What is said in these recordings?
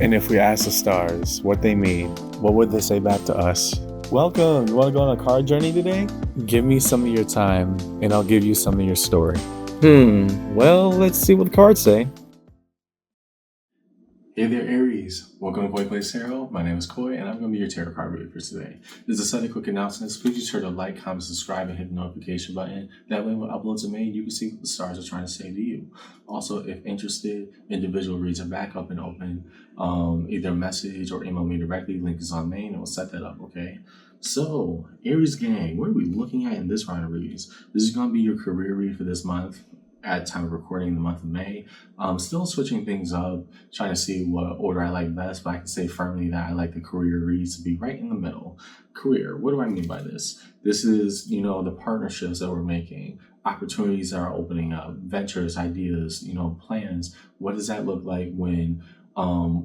And if we ask the stars what they mean, what would they say back to us? Welcome! You want to go on a card journey today? Give me some of your time, and I'll give you some of your story. Well, let's see what the cards say. Hey there, Aries. Welcome to Boy Plays Tarot. My name is Coy, and I'm going to be your tarot card reader for today. There's a set of quick announcements. Please be sure to like, comment, subscribe, and hit the notification button. That way, when uploads are made, you can see what the stars are trying to say to you. Also, if interested, individual reads are back up and open. Either message or email me directly. Link is on main, and we'll set that up, okay? So, Aries gang, what are we looking at in this round of reads? This is going to be your career read for this month. At time of recording, the month of May. Still switching things up, trying to see what order I like best, but I can say firmly that I like the career reads to be right in the middle. Career, what do I mean by this? This is, the partnerships that we're making, opportunities that are opening up, ventures, ideas, plans. What does that look like when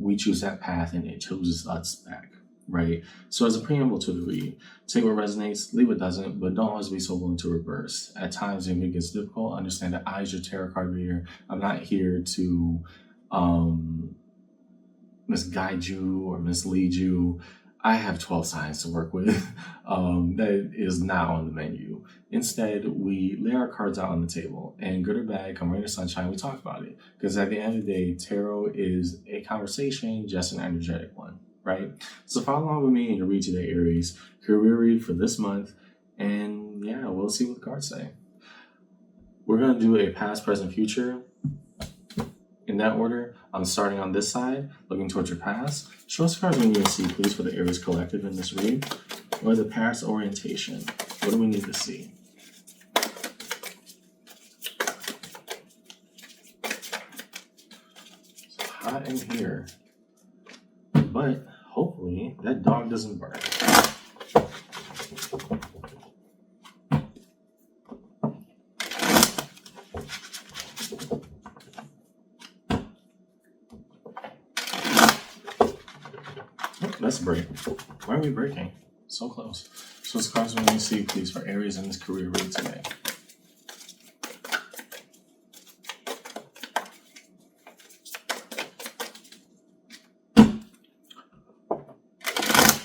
we choose that path and it chooses us back? Right? So as a preamble to the read, take what resonates, leave what doesn't, but don't always be so willing to reverse. At times, when it gets difficult, understand that I, as your tarot card reader, I'm not here to misguide you or mislead you. I have 12 signs to work with. That is not on the menu. Instead, we lay our cards out on the table, and good or bad, come rain or sunshine, we talk about it. Because at the end of the day, tarot is a conversation, just an energetic one. Right? So follow along with me and you read today, Aries. Career read for this month. And yeah, we'll see what the cards say. We're going to do a past, present, future. In that order, I'm starting on this side, looking towards your past. Show us cards we need to see, please, for the Aries collective in this read. Or the past orientation. What do we need to see? It's hot in here. But hopefully that dog doesn't bark. Oh, let's break. Why are we breaking? So close. So it's cards we need to see, please, for Aries in this career read today.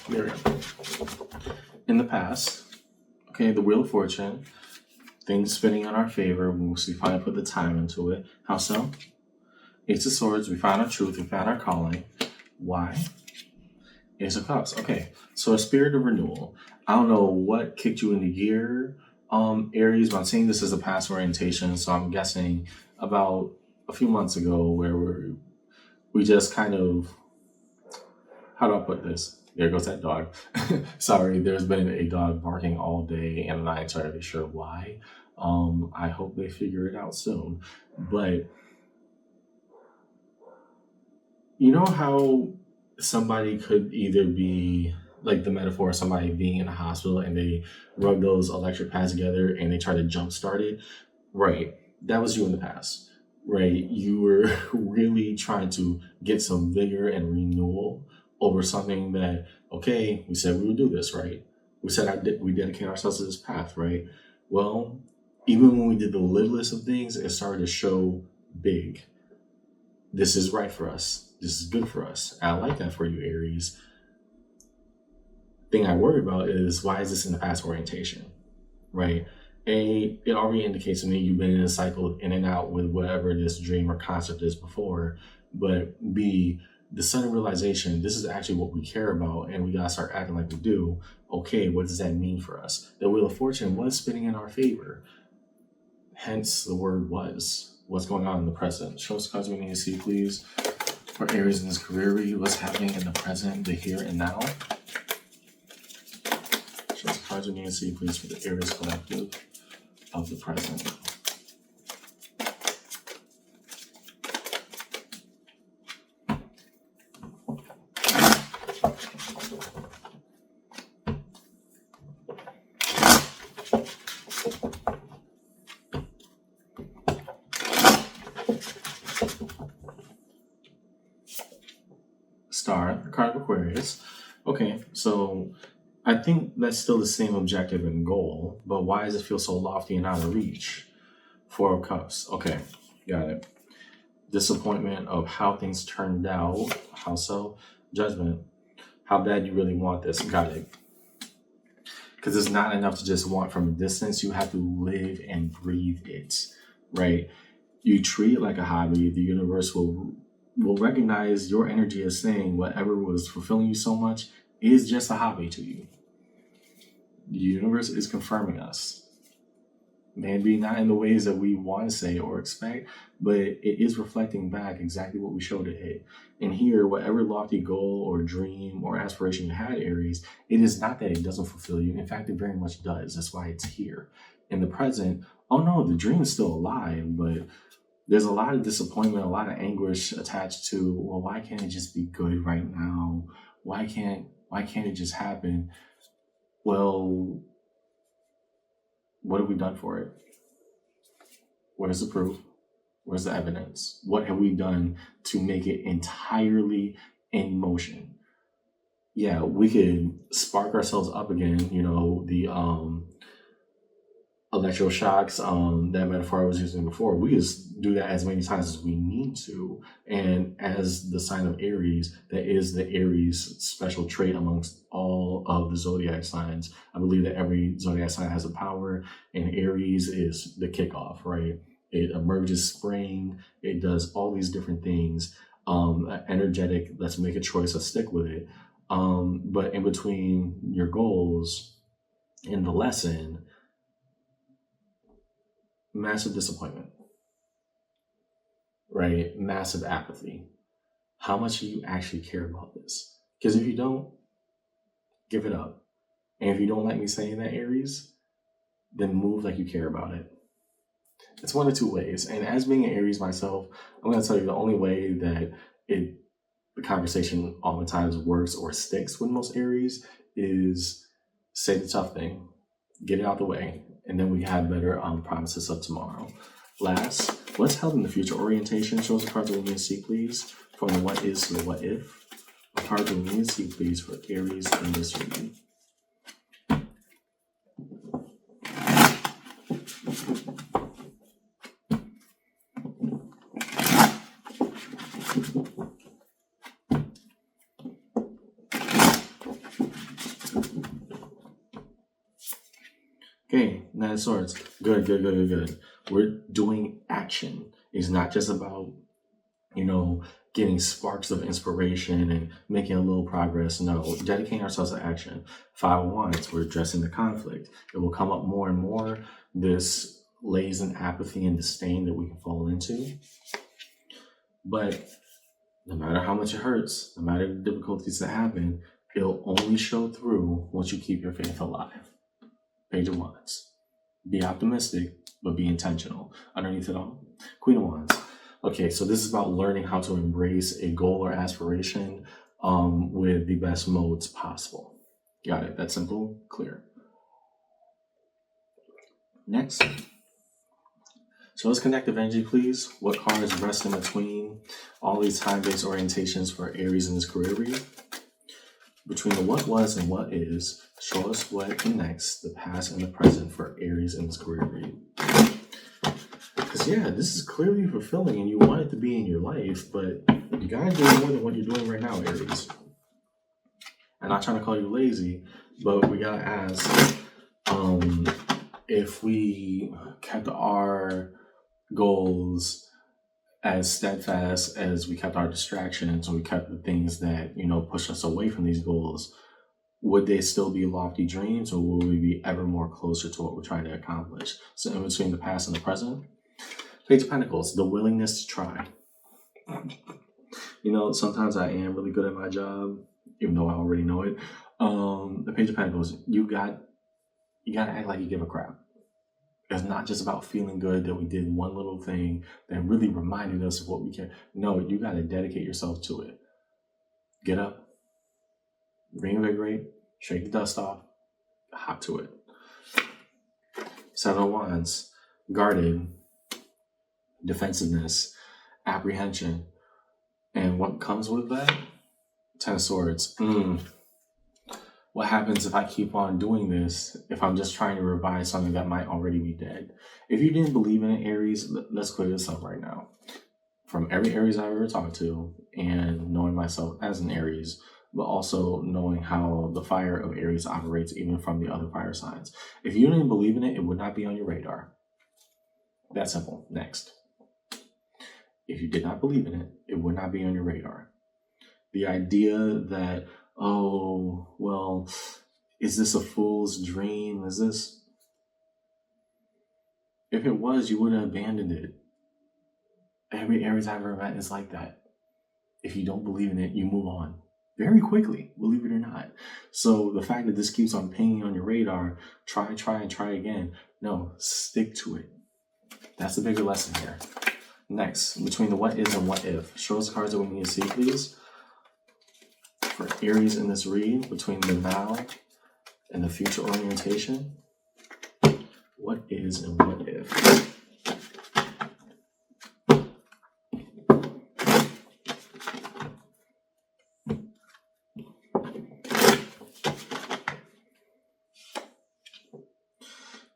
There we go. In the past, okay, the Wheel of Fortune, things spinning in our favor once we finally put the time into it. How so? Ace of Swords, we found our truth, we found our calling. Why? Ace of Cups. Okay, so a spirit of renewal. I don't know what kicked you into gear, Aries, but I'm seeing this as a past orientation, so I'm guessing about a few months ago where we just kind of, how do I put this? There goes that dog. Sorry, there's been a dog barking all day, and I'm not entirely sure why. I hope they figure it out soon. But you know how somebody could either be like the metaphor of somebody being in a hospital and they rub those electric pads together and they try to jumpstart it? Right. That was you in the past. Right. You were really trying to get some vigor and renewal over something that, okay, we said we would do this, right? We said we dedicate ourselves to this path, right? Well, even when we did the littlest of things, it started to show big. This is right for us. This is good for us. I like that for you, Aries. Thing I worry about is, why is this in the past orientation, right? A, it already indicates to me you've been in a cycle in and out with whatever this dream or concept is before. But B, the sudden realization, this is actually what we care about and we gotta start acting like we do. Okay, what does that mean for us? The Wheel of Fortune was spinning in our favor. Hence the word was. What's going on in the present? Show us cards we need to see, please. For Aries in this career read, what's happening in the present, the here and now. Show us cards we need to see, please, for the Aries collective of the present. Star, the card of Aquarius. Okay, so I think that's still the same objective and goal, but why does it feel so lofty and out of reach? Four of Cups. Okay, got it. disappointment of how things turned out. How so? Judgment. How bad you really want this. Got it. Because it's not enough to just want from a distance. You have to live and breathe it, right? You treat it like a hobby. The universe will recognize your energy as saying whatever was fulfilling you so much is just a hobby to you. The universe is confirming us. Maybe not in the ways that we want to say or expect, but it is reflecting back exactly what we showed it. And here, whatever lofty goal or dream or aspiration you had, Aries, it is not that it doesn't fulfill you. In fact, it very much does. That's why it's here. In the present, oh no, the dream is still alive, but there's a lot of disappointment, a lot of anguish attached to, well, why can't it just be good right now? Why can't it just happen? Well, what have we done for it? Where's the proof? Where's the evidence? What have we done to make it entirely in motion? Yeah, we could spark ourselves up again, the electroshocks, that metaphor I was using before. We just do that as many times as we need to. And as the sign of Aries, that is the Aries special trait amongst all of the zodiac signs. I believe that every zodiac sign has a power, and Aries is the kickoff, right? It emerges spring. It does all these different things. Energetic, let's make a choice, let's stick with it. But in between your goals and the lesson, massive disappointment, right? Massive apathy. How much do you actually care about this? Because if you don't, give it up. And if you don't like me saying that, Aries, then move like you care about it. It's one of two ways. And as being an Aries myself, I'm going to tell you the only way that the conversation oftentimes works or sticks with most Aries is say the tough thing, get it out the way, and then we have better promises of tomorrow. Last, what's held in the future orientation? Show us a card that we need to see, please. From the what is to the what if. A card that we need to see, please, for Aries in this reading. Okay, Nine of Swords. Good. We're doing action. It's not just about, getting sparks of inspiration and making a little progress. No, dedicating ourselves to action. Five of Wands, we're addressing the conflict. It will come up more and more, this lays in apathy and disdain that we can fall into. But no matter how much it hurts, no matter the difficulties that happen, it'll only show through once you keep your faith alive. Page of Wands. Be optimistic, but be intentional. Underneath it all, Queen of Wands. Okay, so this is about learning how to embrace a goal or aspiration with the best modes possible. Got it? That's simple, clear. Next. So let's connect the energy, please. What cards rest in between all these time-based orientations for Aries in this career read? Between the what was and what is, show us what connects the past and the present for Aries in this career read. Because, this is clearly fulfilling and you want it to be in your life, but you got to do more than what you're doing right now, Aries. I'm not trying to call you lazy, but we got to ask if we kept our goals as steadfast as we kept our distractions, and we kept the things that, push us away from these goals, would they still be lofty dreams, or will we be ever more closer to what we're trying to accomplish? So in between the past and the present, Page of Pentacles, the willingness to try. Sometimes I am really good at my job, even though I already know it. The Page of Pentacles, you got to act like you give a crap. It's not just about feeling good that we did one little thing that really reminded us of what we can. No, you got to dedicate yourself to it. Get up, reinvigorate, shake the dust off, hop to it. Seven of Wands, guarded, defensiveness, apprehension. And what comes with that? Ten of Swords. What happens if I keep on doing this, if I'm just trying to revive something that might already be dead? If you didn't believe in it, Aries, let's clear this up right now. from every Aries I've ever talked to, and knowing myself as an Aries, but also knowing how the fire of Aries operates even from the other fire signs. If you didn't believe in it, it would not be on your radar. That simple. Next. If you did not believe in it, it would not be on your radar. The idea that, oh, well, is this a fool's dream? Is this? If it was, you would have abandoned it. Every Aries I've ever met is like that. If you don't believe in it, you move on very quickly, believe it or not. So the fact that this keeps on pinging on your radar, try again. No, stick to it. That's the bigger lesson here. Next, between the what is and what if. Show us the cards that we need to see, please. For Aries in this read, between the now and the future orientation. What is and what if?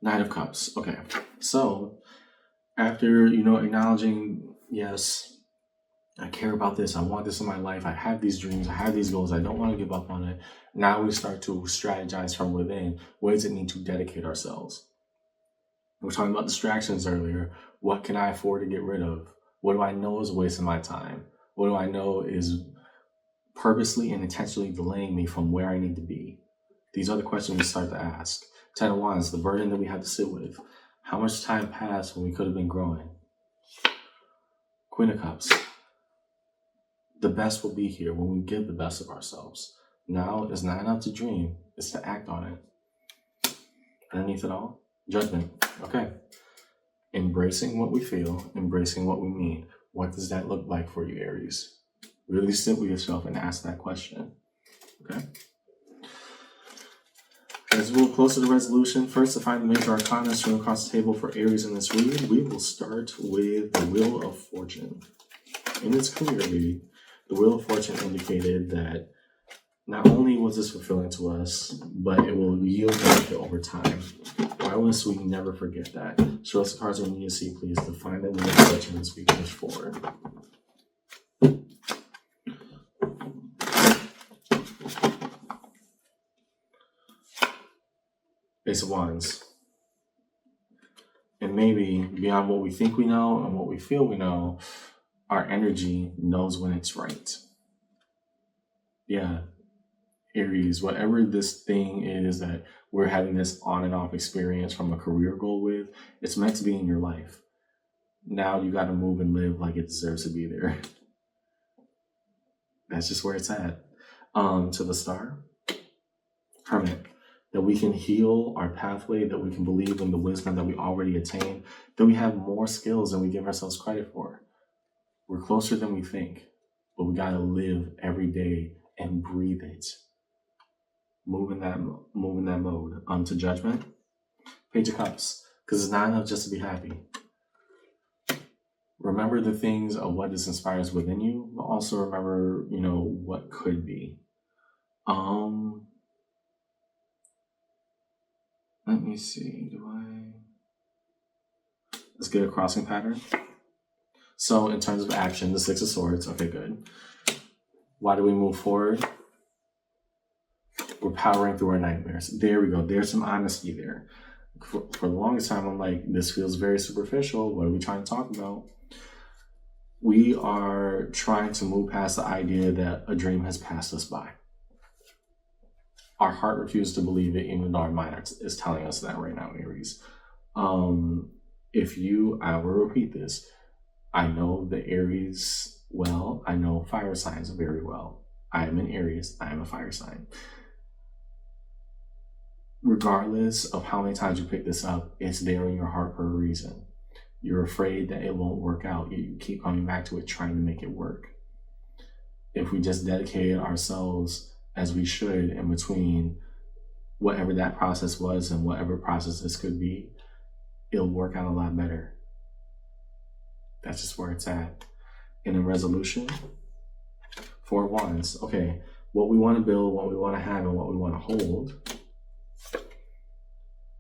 Knight of Cups. Okay. So, after, acknowledging, yes, I care about this, I want this in my life, I have these dreams, I have these goals, I don't want to give up on it. Now we start to strategize from within. What does it mean to dedicate ourselves? We were talking about distractions earlier. What can I afford to get rid of? What do I know is wasting my time? What do I know is purposely and intentionally delaying me from where I need to be? These are the questions we start to ask. 10 of Wands, the burden that we have to sit with. How much time passed when we could have been growing? Queen of Cups. The best will be here when we give the best of ourselves. Now is not enough to dream, it's to act on it. Underneath it all, Judgment. Okay. Embracing what we feel, embracing what we mean. What does that look like for you, Aries? Really sit with yourself and ask that question. Okay. As we move closer to the resolution, first to find the major arcana strewn across the table for Aries in this read, we will start with the Wheel of Fortune. In this clearly, the Wheel of Fortune indicated that not only was this fulfilling to us, but it will yield benefit over time. Why must we never forget that? Show us the cards we need to see, please, to find the Wheel of Fortune as we push forward. Ace of Wands. And maybe beyond what we think we know and what we feel we know, our energy knows when it's right. Yeah, Aries, whatever this thing is that we're having this on and off experience from a career goal with, it's meant to be in your life. Now you got to move and live like it deserves to be there. That's just where it's at. To the Star, Hermit. That we can heal our pathway, that we can believe in the wisdom that we already attained, that we have more skills than we give ourselves credit for. We're closer than we think, but we got to live every day and breathe it. Move in that mode. To Judgment, Page of Cups, because it's not enough just to be happy. Remember the things of what this inspires within you, but also remember, what could be. Let me see, let's get a crossing pattern. So in terms of action, the Six of Swords, okay, good. Why do we move forward? We're powering through our nightmares. There we go. There's some honesty there. For the longest time, I'm like, this feels very superficial. What are we trying to talk about? We are trying to move past the idea that a dream has passed us by. Our heart refuses to believe it, even though our mind is telling us that right now, Aries. I will repeat this. I know the Aries well. I know fire signs very well. I am an Aries. I am a fire sign. Regardless of how many times you pick this up, it's there in your heart for a reason. You're afraid that it won't work out. You keep coming back to it, trying to make it work. If we just dedicated ourselves as we should in between whatever that process was and whatever process this could be, it'll work out a lot better. That's just where it's at. And in resolution, Four of Wands. Okay, what we want to build, what we want to have, and what we want to hold.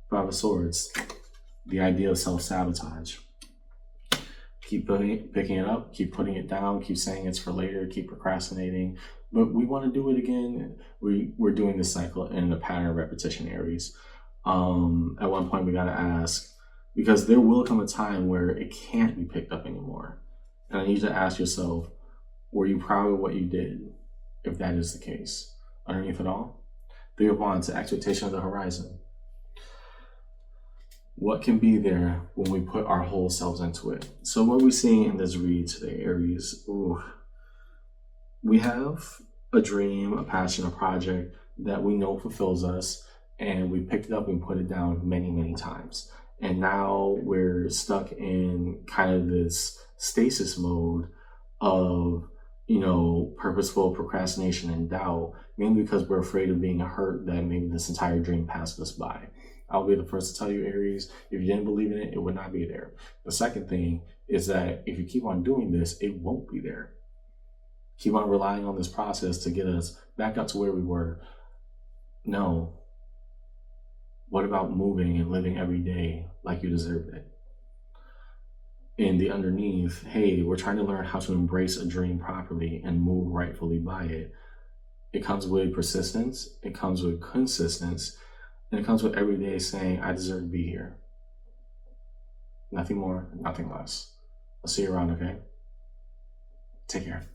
Five of Swords. The idea of self-sabotage. keep picking it up, keep putting it down, keep saying it's for later, keep procrastinating. But we want to do it again. We're doing this cycle in a pattern of repetition, Aries. At one point, we got to ask, because there will come a time where it can't be picked up anymore. And I need you to ask yourself, were you proud of what you did, if that is the case? Underneath it all, 3 of Wands, the expectation of the horizon. What can be there when we put our whole selves into it? So what we're seeing in this read today, Aries, we have a dream, a passion, a project that we know fulfills us, and we picked it up and put it down many, many times. And now we're stuck in kind of this stasis mode of, purposeful procrastination and doubt, mainly because we're afraid of being hurt that maybe this entire dream passed us by. I'll be the first to tell you, Aries, if you didn't believe in it, it would not be there. The second thing is that if you keep on doing this, it won't be there. Keep on relying on this process to get us back up to where we were. No. What about moving and living every day like you deserve it? In the underneath, hey, we're trying to learn how to embrace a dream properly and move rightfully by it. It comes with persistence, it comes with consistency, and it comes with every day saying, I deserve to be here. Nothing more, nothing less. I'll see you around, okay? Take care.